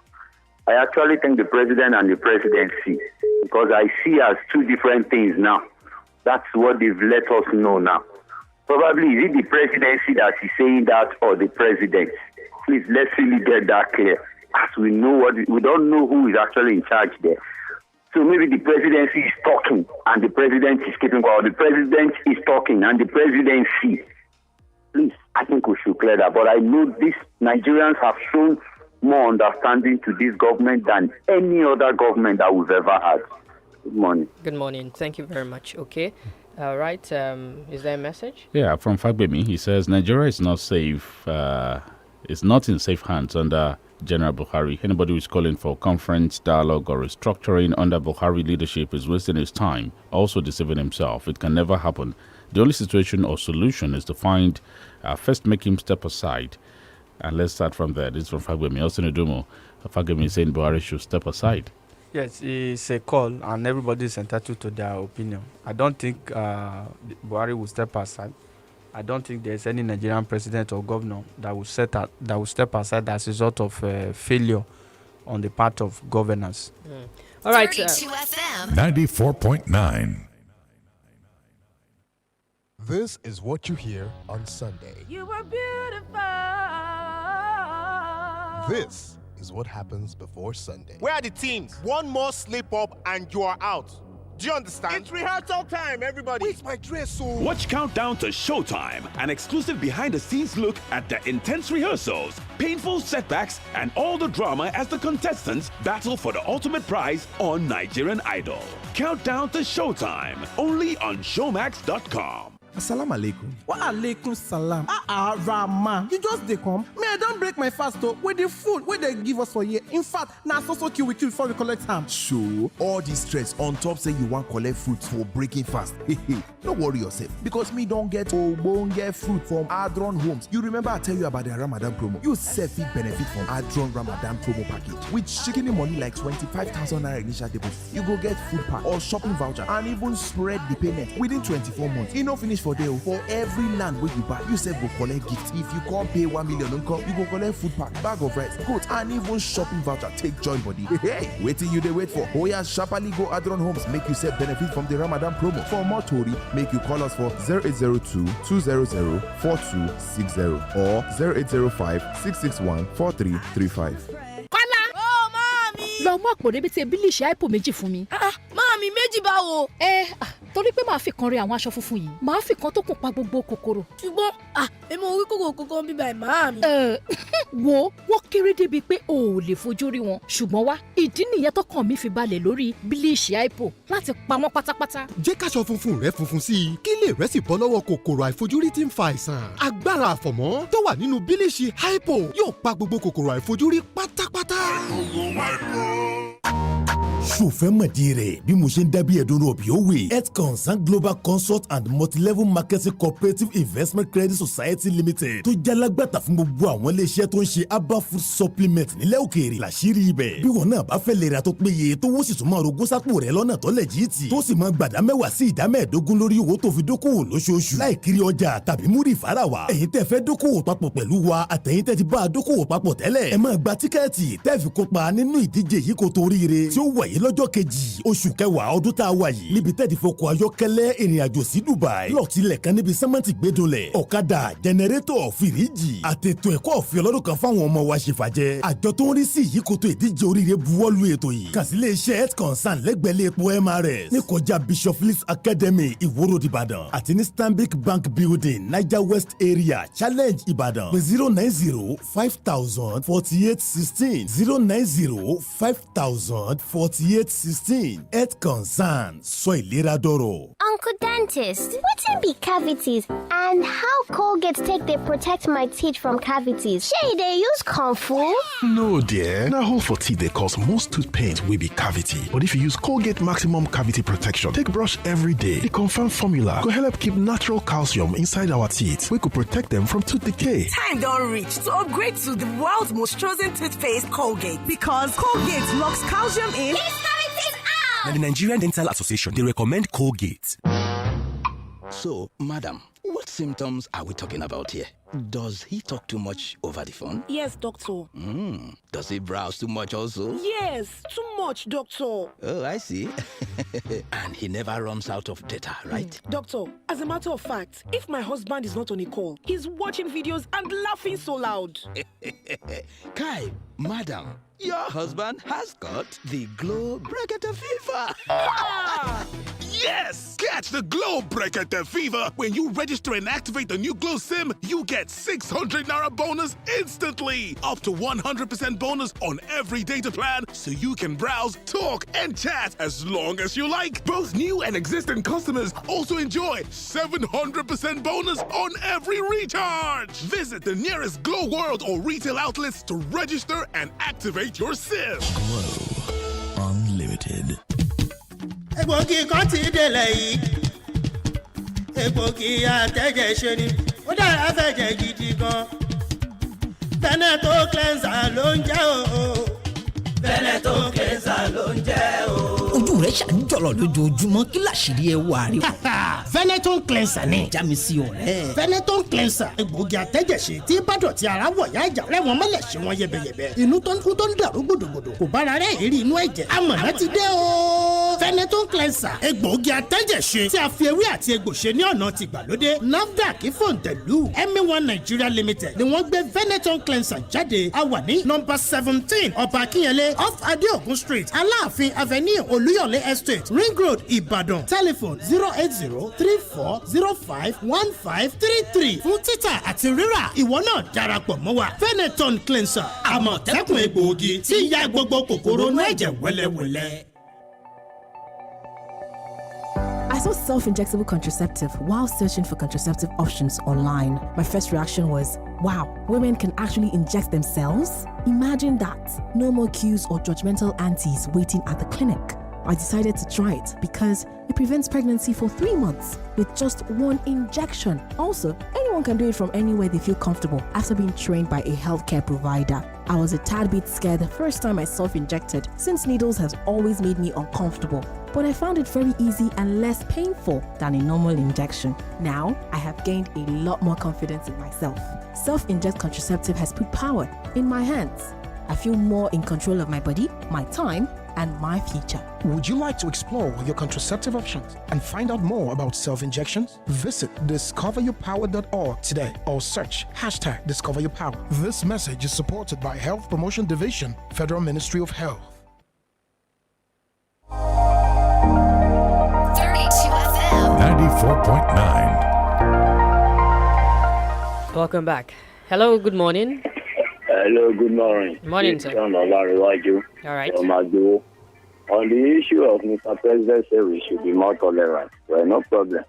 I actually think the president and the presidency, because I see as two different things now. That's what they've let us know now. Probably is it the presidency that is saying that or the president? Please, let's really get that clear. As we know we don't know who is actually in charge there. So maybe the presidency is talking and the president is keeping quiet. The president is talking and the presidency. Please, I think we should clear that. But I know these Nigerians have shown more understanding to this government than any other government that we've ever had. Good morning. Good morning. Thank you very much. Okay. All right. Is there a message? Yeah, from Fagbemi. He says Nigeria is not safe. It's not in safe hands under General Buhari. Anybody who is calling for conference, dialogue, or restructuring under Buhari leadership is wasting his time, also deceiving himself. It can never happen. The only situation or solution is to find, first make him step aside. And let's start from there. This is from Fagbemi. Also, Ndumo. Fagbemi is saying Buhari should step aside. Yes, it's a call, and everybody is entitled to their opinion. I don't think Buhari will step aside. I don't think there's any Nigerian president or governor that will step aside as a result of failure on the part of governance. All right. 32 FM 94.9. This is what you hear on Sunday. You were beautiful. This is what happens before Sunday. Where are the teams? One more slip up and you are out. Do you understand? It's rehearsal time, everybody. Where's my dress, so? Watch Countdown to Showtime, an exclusive behind-the-scenes look at the intense rehearsals, painful setbacks, and all the drama as the contestants battle for the ultimate prize on Nigerian Idol. Countdown to Showtime, only on Showmax.com. Assalamu alaikum. Wa alaikum salam. Rama. You just dey come. Me, I don't break my fast though. With the food, where they give us for here. In fact, now so kill we kill before we collect ham. So, all this stress on top say you want collect fruits for breaking fast. Don't worry yourself, because me don't get get fruit from Adron Homes. You remember I tell you about the Ramadan promo? You self benefit from Adron Ramadan promo package. With shaking money like 25,000 naira initial deposit. You go get food pack or shopping voucher and even spread the payment within 24 months. You no finish for there. For every land where you buy, you say go collect gift. If you can't pay 1 million income, you go collect food pack, bag of rice, goat, and even shopping voucher. Take joy body. Hey, waiting you they wait for. Oya sharply go Adron Homes, make you set benefit from the Ramadan promo. For more Tori, make you call us for 0802-200-4260 or 0805-661-4335. lọ mú àpò rẹbí tí bílíṣì àìpò méjì fún mi. Máàmí méjì báwo. Torí pé màá fi kan rẹ àwọn aṣọ funfun yìí màá fi kan tó kùn pa gbogbo kòkòrò. ṣùgbọ́n èmi ò rí kòkòrò bíbá ẹ̀ máàmí. wo wọ́n kéré débi pé o ò lè fojú rí wọn ṣùgbọ́n wá ìdí nìyẹn tọkàn mi fi balẹ̀ lórí bílíṣì àìpò láti pa wọ́n pátápátá. jẹ́ káṣọ funfun rẹ funfun sí i kí lè rẹ́ sì bọ́ lọ́wọ́ kòkòrò àìfojúrí tí ń fa àìsàn. agbára àfọ̀mọ́ tó wà nínú bílíṣì àìpò yóò pa gbogbo kòkòrò àìfojúrí pátápátá. ṣòfẹ́ mọ̀dí rẹ̀ bí mo ṣe ń dábìí ẹ̀dùn òbí ó wè health concern global consult and multilevel marketing cooperative investment credit society limited tó jalagbàtà fún gbogbo àwọn iléeṣẹ́ tó ń ṣe herbal food supplement nílẹ̀ òkèèrè làṣírí ibẹ̀ bí wọn náà bá fẹ́ lè ra tó péye tó wọ́n sì tún máa rogún sápò rẹ̀ lọ́nà tó lẹ̀ jíìtì tó sì máa gbàdá 10% sí ìdá 15 lórí owó tó fi dókòwò lóṣooṣù láì kiri ọjà tàbí múrì fara wa ẹ̀yin tẹ́ fẹ́ dókòwò papọ̀ pẹ̀lú wa àtẹ̀yin tẹ́ ti bá a dókòwò papọ̀ tẹ́lẹ̀ ẹ máa gba tíkẹ́ẹ̀tì tẹ́ fi kópa nínú ìdíje yìí kó toríire tí ó wáyé lọ́jọ́ kejì oṣù kẹwàá ọdún tá a wà yìí níbi tẹ́ẹ̀dì fọkọ̀ ayọ́kẹ́lẹ́ ìrìnàjò sí Dubai lọ́ọ̀tìlẹ̀ kan níbi sẹ́mẹ́ntì gbẹdọ̀lẹ̀ ọ̀kadà jẹnẹrétọ̀ fìríjì àtètò ẹ̀kọ́ ọ̀fẹ́ ọlọ́dún kan fáwọn ọmọ wa ṣe fàjẹ́ àjọ tó ń rí sí ìyíkoto ìdíje oríire buwọ́lu ètò yìí kàsílẹ̀ iṣẹ́ health concern lẹ́gbẹ̀lẹ́ epo MRS ní kọjá Bishop Phillips Academy Ìwó Road Ìbàdàn àti ní Stanbic Bank Building Niger West Area Challenge Ìbàdàn pé 090-5000-4816 090-5000-4816 health concern sọ ìlera dọ̀rọ̀. Uncle Dentist, wetin be cavities and how Colgate take dey protect my teeth from cavities? Shey dey use comfort? No dear, na hole for teeth dey cause most tooth pain wey be cavity. But if you use Colgate Maximum Cavity Protection take brush every day, the confirmed formula go help keep natural calcium inside our teeth wey go protect them from tooth decay. Time don reach to upgrade to the world's most chosen toothpaste, Colgate, because Colgate locks calcium in. Now, the Nigerian Dental Association, they recommend Colgate. So, madam, what symptoms are we talking about here? Does he talk too much over the phone? Yes, doctor. Does he browse too much also? Yes, too much, doctor. Oh, I see. And he never runs out of data, right? Doctor, as a matter of fact, if my husband is not on a call, he's watching videos and laughing so loud. Kai, madam, your husband has got the Glow Breaker fever. Yes! Catch the Glow Breaker fever when you register and activate the new Glow SIM. You get 600 Naira bonus instantly. Up to 100% bonus on every data plan, so you can browse, talk, and chat as long as you like. Both new and existing customers also enjoy 700% bonus on every recharge. Visit the nearest Glow World or retail outlets to register and activate your SIM. Glow Unlimited. Egbògi kan ti délẹ̀ yìí, egbògi àtẹ̀jẹ̀ ṣe ni, ó dára fẹ̀jẹ̀ gidi gan. Veneto cleanser ló ń jẹ́ o. Veneto cleanser ló ń jẹ́ o. Ojú rẹ̀ ṣàǹjọ̀lọ̀ lójoojúmọ́ kí làṣírí ẹ wà rí. Veneto cleanser ni. Já mi sí ọ̀rẹ́. Veneto cleanser egbògi àtẹ̀jẹ̀ṣe tí bádọ̀tí ara wọ̀ yá ìjà rẹ̀ wọ́n mọ́lẹ̀ ṣe wọ́n yẹbẹyẹbẹ. Inú tó ń kú tó ń dàrú gbòdògbòdò kò bára rẹ̀ èrí inú ẹ̀jẹ̀. Amọ̀nà ti dé o. Veneton cleanser egbòogi atẹ́jẹ̀ṣe tí a fi ewé àti egbò ṣe ní ọ̀nà tìgbàlódé. NAFDAC fòǹtẹ̀lù EMI1 Nigeria Limited ni wọ́n gbé Veneton cleanser jáde. A wà ní nọ́mbà 17 Ọba Akínyẹlé off Adeogun Street Aláàfin Avenue Olúyọ̀lé Estate Ring Road Ìbàdàn. Telephone 08034051533 fún títà àti rírà. Ìwọ náà darapọ̀ mọ́ wa. Veneton cleanser àmọ̀tẹ́kùn egbòogi tí ya gbogbo kòkòrò inú ẹ̀jẹ̀ wẹ́lẹ́wẹ́lẹ́. I saw self-injectable contraceptive while searching for contraceptive options online. My first reaction was, wow, women can actually inject themselves? Imagine that. No more queues or judgmental aunties waiting at the clinic. I decided to try it because it prevents pregnancy for 3 months with just one injection. Also, anyone can do it from anywhere they feel comfortable after being trained by a healthcare provider. I was a tad bit scared the first time I self-injected since needles has always made me uncomfortable. But I found it very easy and less painful than a normal injection. Now, I have gained a lot more confidence in myself. Self-inject contraceptive has put power in my hands. I feel more in control of my body, my time, and my future. Would you like to explore your contraceptive options and find out more about self-injections? Visit discoveryourpower.org today or search #DiscoverYourPower. This message is supported by Health Promotion Division, Federal Ministry of Health. 94.9. Welcome back. Hello, good morning. Hello, good morning. Morning, sir. All right. On the issue of Mr. President said we should be more tolerant. Well, no problem.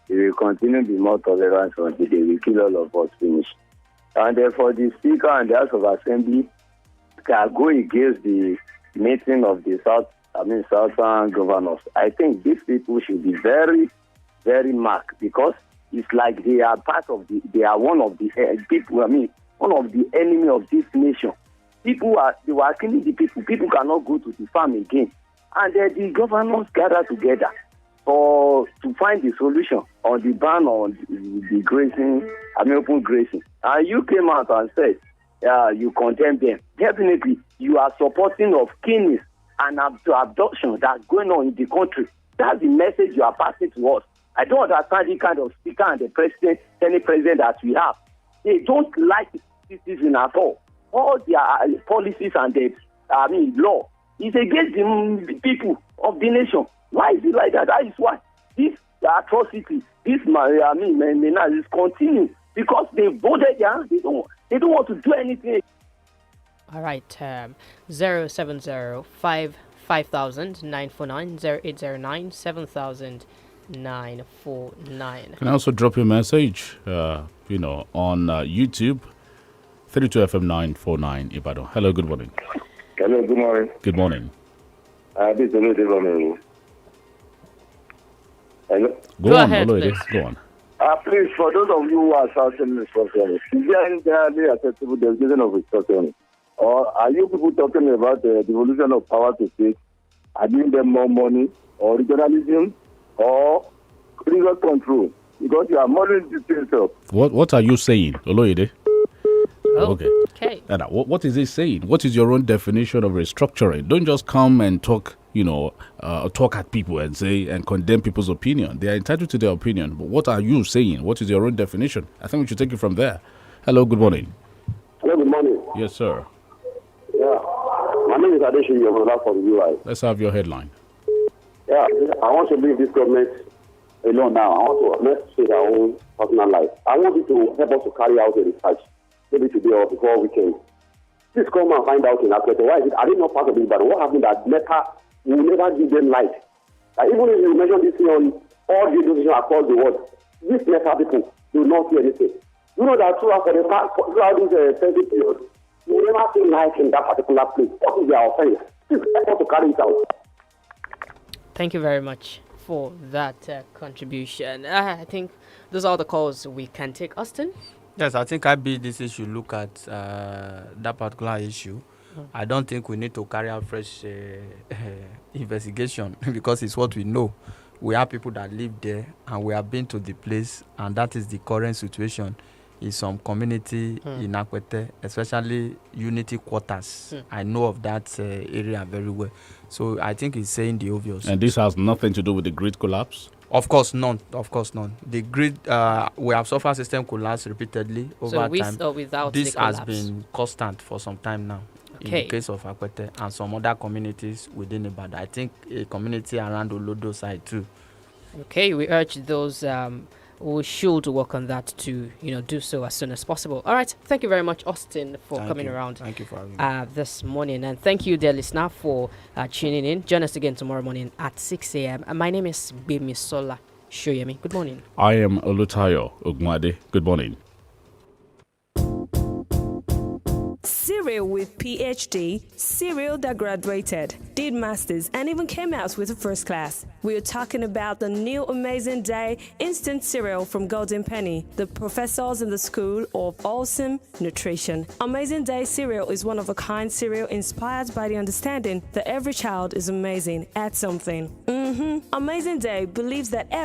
We will continue to be more tolerant until they will kill all of us finish. And for the Speaker and the House of Assembly can go against the meeting of the Southern governors. I think these people should be very, very marked because it's like they are they are one of the people, one of the enemy of this nation. They were killing the people. People cannot go to the farm again. And the governors gather together to find the solution on the ban on the grazing, open grazing. And you came out and said, you condemn them. Definitely, you are supporting of killings and abduction that's going on in the country. That's the message you are passing to us. I don't understand the kind of speaker and the president, any president that we have. They don't like citizens at all. All their policies and the law is against the people of the nation. Why is it like that? That is why this atrocity, this menace is continuing because they voted there. They don't want to do anything. All right. 070-5000-949 08097,949. You can also drop your message, on YouTube. 32FM 949 Ibadan. Hello, good morning. Hello, good morning. Good morning. This is Olutayо. Hello. Go on, ahead, please. Go on. Please, for those of you who are shouting restructuring, is there any generally acceptable definition of restructuring? Or are you people talking about the devolution of power to states, giving them more money, or regionalism, or resource control? Because you are modeling this yourself. What are you saying, Oloyede? Okay. And what is he saying? What is your own definition of restructuring? Don't just come and talk, talk at people and say and condemn people's opinion. They are entitled to their opinion. But what are you saying? What is your own definition? I think we should take it from there. Hello, good morning. Hello, good morning. Yes, sir. Yeah. My name is Adeshi, your brother from UI. Let's have your headline. Yeah, I want to leave this government alone now. I want to let's say our own personal life. I want you to help us to carry out a research. Maybe today or before weekend. Please come and find out in Africa. Why is it? Are they not part of it? But what happened that Mecca will never give them light? Even if you mention this thing on all the institutions across the world, these Mecca people do not see anything. You know that throughout this sensitive period, you will never see light in that particular place. What is their offense? Please help us to carry it out. Thank you very much for that contribution. I think those are the calls we can take. Austin? Yes, I think IBDC should look at that particular issue. I don't think we need to carry out fresh investigation because it's what we know. We have people that live there and we have been to the place and that is the current situation. in some community in Akwete, especially Unity Quarters. I know of that area very well. So I think he's saying the obvious. And this has nothing to do with the grid collapse? Of course, none. The grid, we have suffered system collapse repeatedly over so with time. Or without this the has collapse? been constant for some time now. In the case of Akwete and some other communities within Ibadan. I think a community around Olodo side too. Okay, we urge those who should work on that to do so as soon as possible. All right, thank you very much, Austin, for coming around. Thank you for having me this morning, and thank you, dear listener, for tuning in. Join us again tomorrow morning at 6 a.m. My name is GBEMISOLA. SOYEMI. Good morning. I am OLUTAYO. OGUNADE. Good morning. Serial with PhD, serial that graduated, did masters, and even came out with a first class. We are talking about the new Amazing Day instant cereal from Golden Penny, the professors in the School of Awesome Nutrition. Amazing Day cereal is one of a kind cereal inspired by the understanding that every child is amazing at something. Amazing Day believes that every